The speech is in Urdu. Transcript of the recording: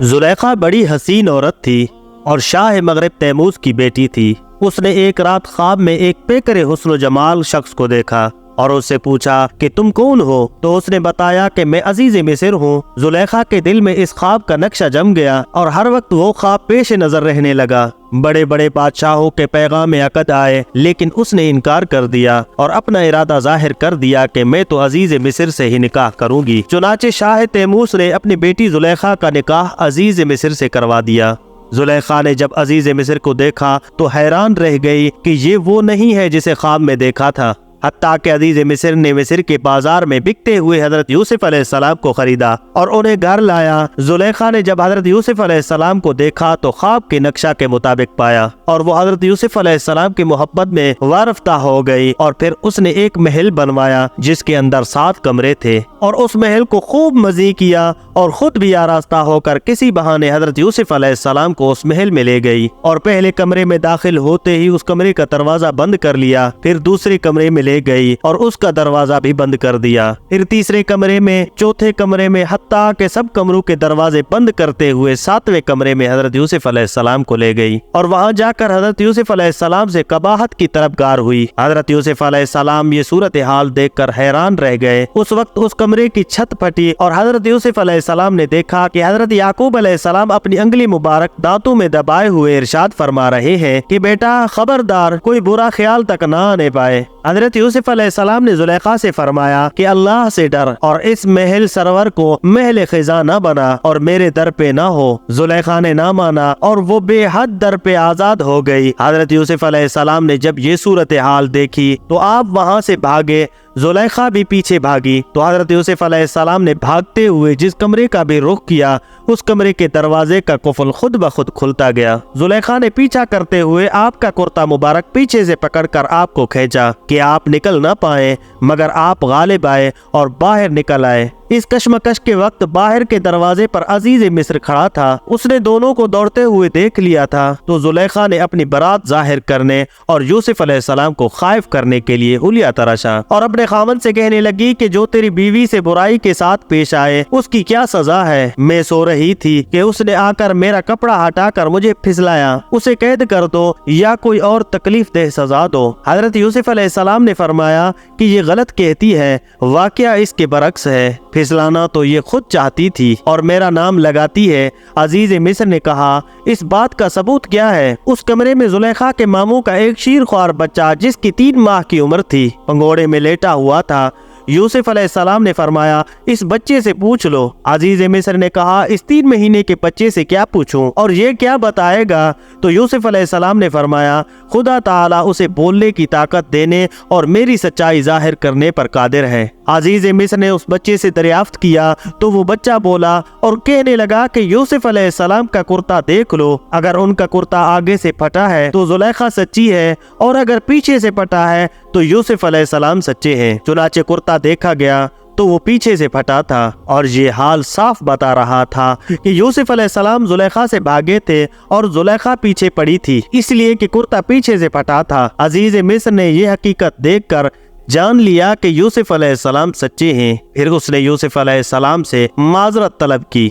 زلیخا بڑی حسین عورت تھی اور شاہ مغرب تیموز کی بیٹی تھی۔ اس نے ایک رات خواب میں ایک پیکر حسن و جمال شخص کو دیکھا اور اس سے پوچھا کہ تم کون ہو؟ تو اس نے بتایا کہ میں عزیز مصر ہوں۔ زلیخا کے دل میں اس خواب کا نقشہ جم گیا اور ہر وقت وہ خواب پیش نظر رہنے لگا۔ بڑے بڑے بادشاہوں کے پیغام عقد آئے، لیکن اس نے انکار کر دیا اور اپنا ارادہ ظاہر کر دیا کہ میں تو عزیز مصر سے ہی نکاح کروں گی۔ چنانچہ شاہ تیموس نے اپنی بیٹی زلیخا کا نکاح عزیز مصر سے کروا دیا۔ زلیخا نے جب عزیز مصر کو دیکھا تو حیران رہ گئی کہ یہ وہ نہیں ہے جسے خواب میں دیکھا تھا۔ حتیٰ کہ عزیز مصر نے مصر کے بازار میں بکتے ہوئے حضرت یوسف علیہ السلام کو خریدا اور انہیں گھر لایا۔ زلیخا نے جب حضرت یوسف علیہ السلام کو دیکھا تو خواب کے نقشہ کے مطابق پایا اور وہ حضرت یوسف علیہ السلام کی محبت میں وارفتہ ہو گئی، اور پھر اس نے ایک محل بنوایا جس کے اندر 7 کمرے تھے، اور اس محل کو خوب مزید کیا اور خود بھی آراستہ ہو کر کسی بہانے حضرت یوسف علیہ السلام کو اس محل میں لے گئی، اور پہلے کمرے میں داخل ہوتے ہی اس کمرے کا دروازہ بند کر لیا، پھر دوسرے کمرے میں لے گئی اور اس کا دروازہ بھی بند کر دیا، پھر تیسرے کمرے میں، چوتھے کمرے میں، حتیٰ کہ سب کمروں کے دروازے بند کرتے ہوئے 7ویں کمرے میں حضرت یوسف علیہ السلام کو لے گئی، اور وہاں جا کر حضرت یوسف علیہ السلام سے قباحت کی طلبگار ہوئی۔ حضرت یوسف علیہ السلام یہ صورتحال دیکھ کر حیران رہ گئے۔ اس وقت اس کمرے کی چھت پھٹی اور حضرت یوسف علیہ السلام نے دیکھا کہ حضرت یعقوب علیہ السلام اپنی انگلی مبارک دانتوں میں دبائے ہوئے ارشاد فرما رہے ہیں کہ بیٹا خبردار، کوئی برا خیال تک نہ آنے پائے۔ حضرت یوسف علیہ السلام نے زلیخا سے فرمایا کہ اللہ سے ڈر اور اس محل سرور کو محل خزاں نہ بنا اور میرے در پہ نہ ہو۔ زلیخا نے نہ مانا اور وہ بے حد در پہ آزاد ہو گئی۔ حضرت یوسف علیہ السلام نے جب یہ صورتحال دیکھی تو آپ وہاں سے بھاگے، زلیخا بھی پیچھے بھاگی، تو حضرت یوسف علیہ السلام نے بھاگتے ہوئے جس کمرے کا بھی رخ کیا، اس کمرے کے دروازے کا قفل خود بخود کھلتا گیا۔ زلیخا نے پیچھا کرتے ہوئے آپ کا کرتا مبارک پیچھے سے پکڑ کر آپ کو کھینچا کہ آپ نکل نہ پائے، مگر آپ غالب آئے اور باہر نکل آئے۔ اس کشمکش کے وقت باہر کے دروازے پر عزیز مصر کھڑا تھا۔ اس نے دونوں کو دوڑتے ہوئے دیکھ لیا تھا، تو زلیخا نے اپنی برات ظاہر کرنے اور یوسف علیہ السلام کو خائف کرنے کے لیے حلیہ تراشا اور اپنے خاوند سے کہنے لگی کہ جو تیری بیوی سے برائی کے ساتھ پیش آئے اس کی کیا سزا ہے؟ میں سو رہی تھی کہ اس نے آ کر میرا کپڑا ہٹا کر مجھے پھسلایا، اسے قید کر دو یا کوئی اور تکلیف دہ سزا دو۔ حضرت یوسف علیہ السلام نے فرمایا کہ یہ غلط کہتی ہے، واقعہ اس کے برعکس ہے، پھسلانا تو یہ خود چاہتی تھی اور میرا نام لگاتی ہے۔ عزیز مصر نے کہا اس بات کا ثبوت کیا ہے؟ اس کمرے میں زلیخا کے ماموں کا ایک شیر خوار بچہ جس کی 3 ماہ کی عمر تھی پنگوڑے میں لیٹا ہوا تھا۔ یوسف علیہ السلام نے فرمایا اس بچے سے پوچھ لو۔ عزیز مصر نے کہا اس 3 مہینے کے بچے سے کیا پوچھوں اور یہ کیا بتائے گا؟ تو یوسف علیہ السلام نے فرمایا خدا تعالیٰ اسے بولنے کی طاقت دینے اور میری سچائی ظاہر کرنے پر قادر ہے۔ عزیز مصر نے اس بچے سے دریافت کیا تو وہ بچہ بولا اور کہنے لگا کہ یوسف علیہ السلام کا کرتا دیکھ لو، اگر ان کا کرتا آگے سے پھٹا ہے تو زلیخا سچی ہے اور اگر پیچھے سے پھٹا ہے تو یوسف علیہ السلام سچے ہیں۔ چنانچہ کرتا دیکھا گیا تو وہ پیچھے سے پھٹا تھا، اور یہ حال صاف بتا رہا تھا کہ یوسف علیہ السلام زلیخا سے بھاگے تھے اور زلیخا پیچھے پڑی تھی، اس لیے کہ کرتا پیچھے سے پھٹا تھا۔ عزیز مصر نے یہ حقیقت دیکھ کر جان لیا کہ یوسف علیہ السلام سچے ہیں، پھر اس نے یوسف علیہ السلام سے معذرت طلب کی۔